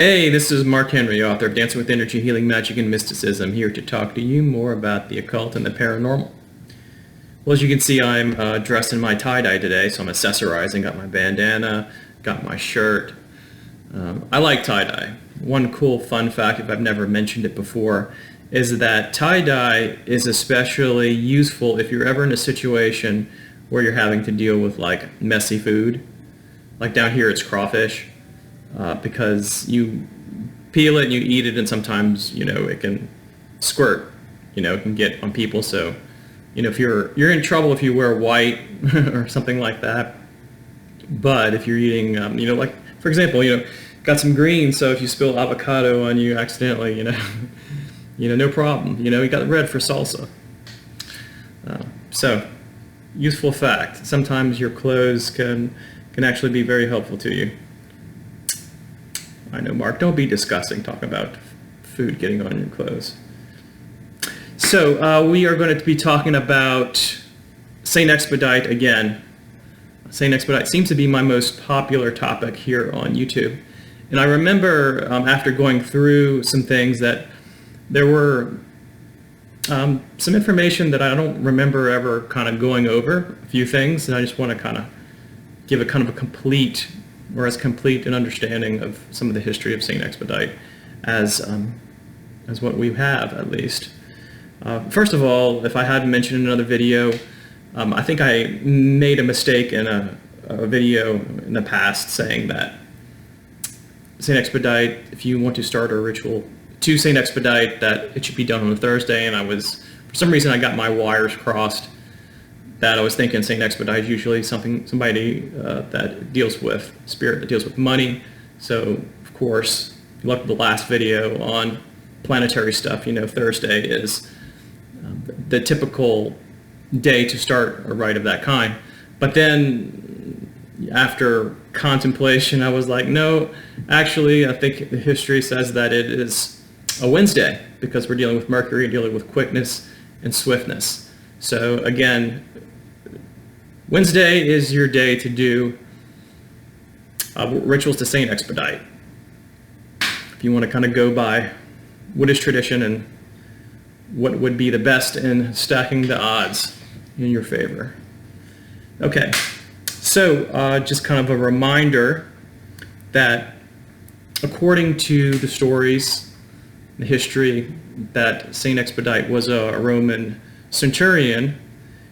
Hey, this is Mark Henry, author of Dancing with Energy, Healing, Magic, and Mysticism, here to talk to you more about the occult and the paranormal. Well, as you can see, I'm dressed in my tie-dye today, so I'm accessorizing. Got my bandana, got my shirt. I like tie-dye. One cool fun fact, if I've never mentioned it before, is that tie-dye is especially useful if you're ever in a situation where you're having to deal with like messy food. Like down here it's crawfish. Because you peel it and you eat it, and sometimes it can squirt, it can get on people. So if you're in trouble if you wear white or something like that. But if you're eating like for example, got some green, so if you spill avocado on you accidentally, no problem. You got red for salsa. So useful fact, sometimes your clothes can actually be very helpful to you. I know, Mark, don't be disgusting talking about food getting on your clothes. So we are going to be talking about St. Expedite again. St. Expedite seems to be my most popular topic here on YouTube. And I remember after going through some things that there were some information that I don't remember ever kind of going over, a few things, and I just want to kind of give a kind of a complete an understanding of some of the history of St. Expedite as what we have, at least. First of all, if I hadn't mentioned in another video, I think I made a mistake in a video in the past saying that St. Expedite, if you want to start a ritual to St. Expedite, that it should be done on a Thursday, and for some reason I got my wires crossed. That I was thinking St. Expedite is usually somebody that deals with spirit, that deals with money. So, of course, if you look at the last video on planetary stuff, Thursday is the typical day to start a rite of that kind. But then, after contemplation, I was like, no, actually, I think the history says that it is a Wednesday, because we're dealing with Mercury, dealing with quickness and swiftness. So, again, Wednesday is your day to do rituals to St. Expedite. If you want to kind of go by what is tradition and what would be the best in stacking the odds in your favor. Okay, so just kind of a reminder that according to the stories, the history, that St. Expedite was a Roman centurion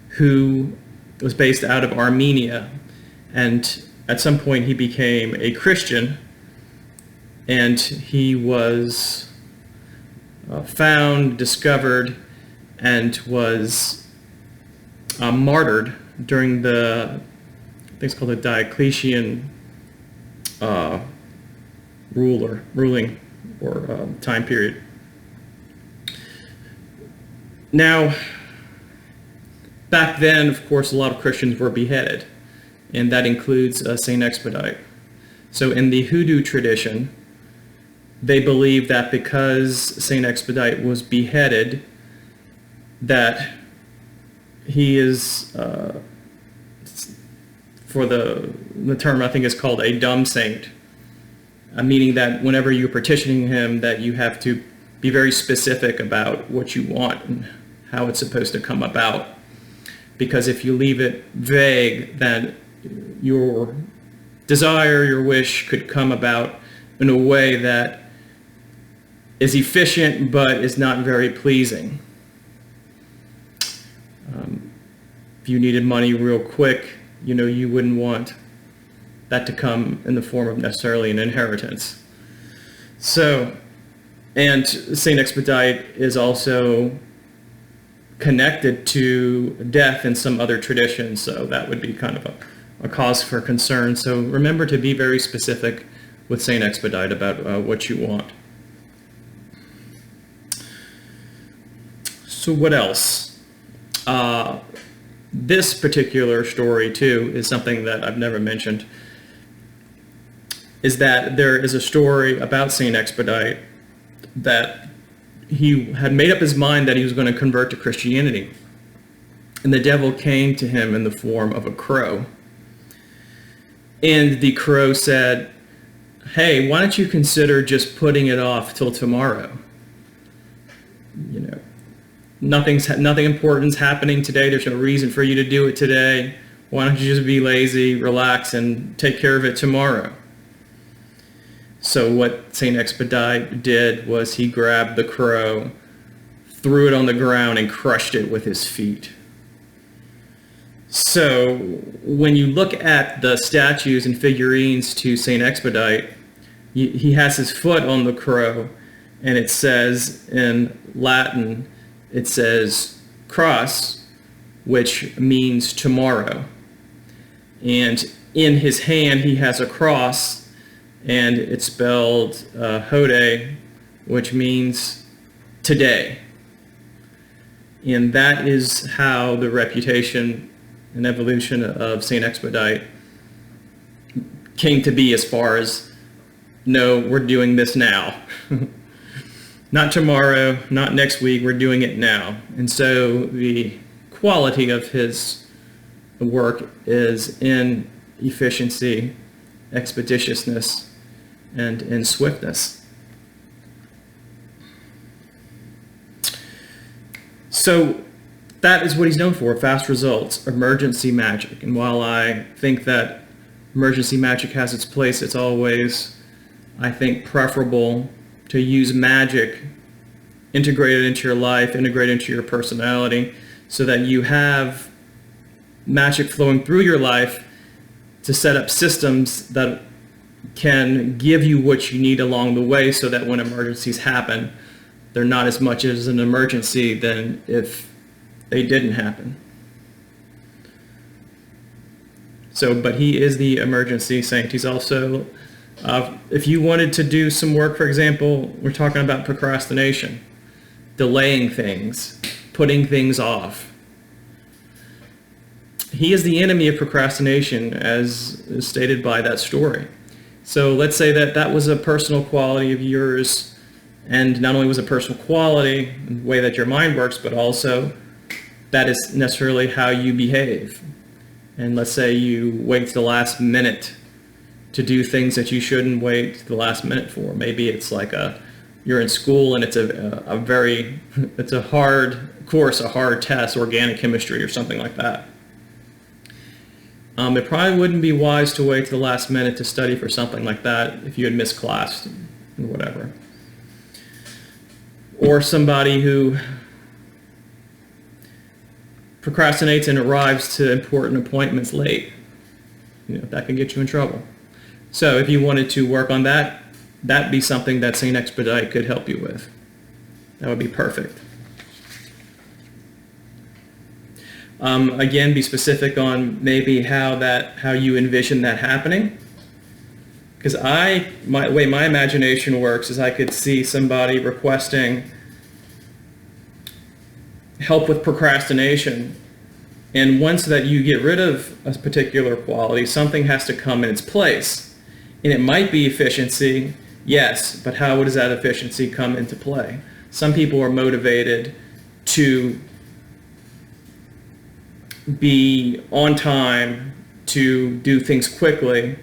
who was based out of Armenia, and at some point he became a Christian, and he was found, discovered, and was martyred during the, I think it's called the Diocletian ruling or time period. Now, back then, of course, a lot of Christians were beheaded, and that includes St. Expedite. So in the Hoodoo tradition, they believe that because St. Expedite was beheaded, that he is, for the term I think is called a dumb saint, meaning that whenever you're petitioning him, that you have to be very specific about what you want and how it's supposed to come about. Because if you leave it vague, then your desire, your wish could come about in a way that is efficient but is not very pleasing. If you needed money real quick, you wouldn't want that to come in the form of necessarily an inheritance. So, and St. Expedite is also connected to death in some other traditions, so that would be kind of a cause for concern. So remember to be very specific with St. Expedite about what you want. So what else? This particular story too is something that I've never mentioned, is that there is a story about St. Expedite that he had made up his mind that he was going to convert to Christianity. And the devil came to him in the form of a crow. And the crow said, hey, why don't you consider just putting it off till tomorrow? You know, nothing important's happening today. There's no reason for you to do it today. Why don't you just be lazy, relax, and take care of it tomorrow? So what St. Expedite did was he grabbed the crow, threw it on the ground, and crushed it with his feet. So when you look at the statues and figurines to St. Expedite, he has his foot on the crow, and it says in Latin, it says cross, which means tomorrow. And in his hand he has a cross, and it's spelled Hoodoo, which means today. And that is how the reputation and evolution of St. Expedite came to be, as far as, no, we're doing this now. Not tomorrow, not next week, we're doing it now. And so the quality of his work is in efficiency, expeditiousness, and in swiftness. So that is what he's known for: fast results, emergency magic. And while I think that emergency magic has its place, it's always, I think, preferable to use magic integrated into your life, integrated into your personality, so that you have magic flowing through your life to set up systems that can give you what you need along the way, so that when emergencies happen, they're not as much as an emergency than if they didn't happen. So, but he is the emergency saint. He's also, if you wanted to do some work, for example, we're talking about procrastination, delaying things, putting things off. He is the enemy of procrastination, as is stated by that story. So let's say that that was a personal quality of yours, and not only was it a personal quality in the way that your mind works, but also that is necessarily how you behave. And let's say you wait to the last minute to do things that you shouldn't wait to the last minute for. Maybe it's like you're in school and it's it's a hard course, a hard test, organic chemistry or something like that. It probably wouldn't be wise to wait to the last minute to study for something like that if you had missed class or whatever. Or somebody who procrastinates and arrives to important appointments late. That can get you in trouble. So if you wanted to work on that, that'd be something that St. Expedite could help you with. That would be perfect. Again, be specific on maybe how you envision that happening. Because the way my imagination works is I could see somebody requesting help with procrastination, and once that you get rid of a particular quality, something has to come in its place. And it might be efficiency, yes, but how does that efficiency come into play? Some people are motivated to be on time, to do things quickly,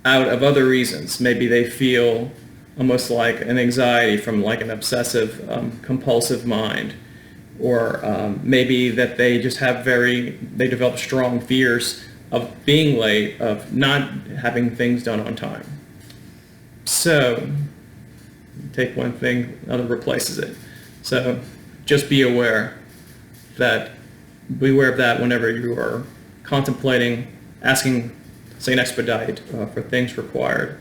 out of other reasons. Maybe they feel almost like an anxiety from like an obsessive compulsive mind, or maybe that they just have they develop strong fears of being late, of not having things done on time. So take one thing, another replaces it. So just beware of that whenever you are contemplating asking St. Expedite for things required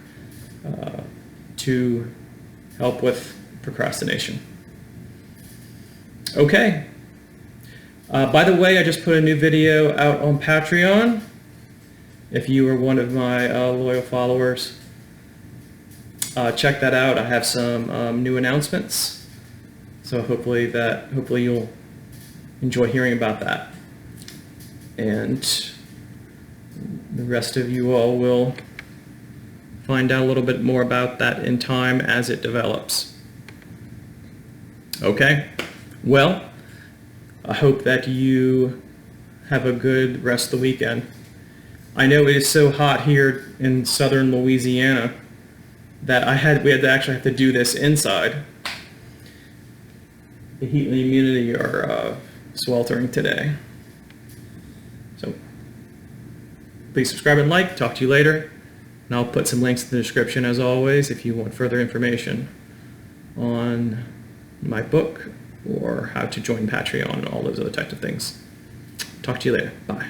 to help with procrastination. Okay. By the way, I just put a new video out on Patreon. If you are one of my loyal followers, check that out. I have some new announcements, so hopefully you'll enjoy hearing about that. And the rest of you all will find out a little bit more about that in time as it develops. Okay? Well, I hope that you have a good rest of the weekend. I know it is so hot here in southern Louisiana that we had to actually have to do this inside. The heat and the humidity are sweltering today. So please subscribe and like. Talk to you later. And I'll put some links in the description as always if you want further information on my book or how to join Patreon and all those other types of things. Talk to you later. Bye.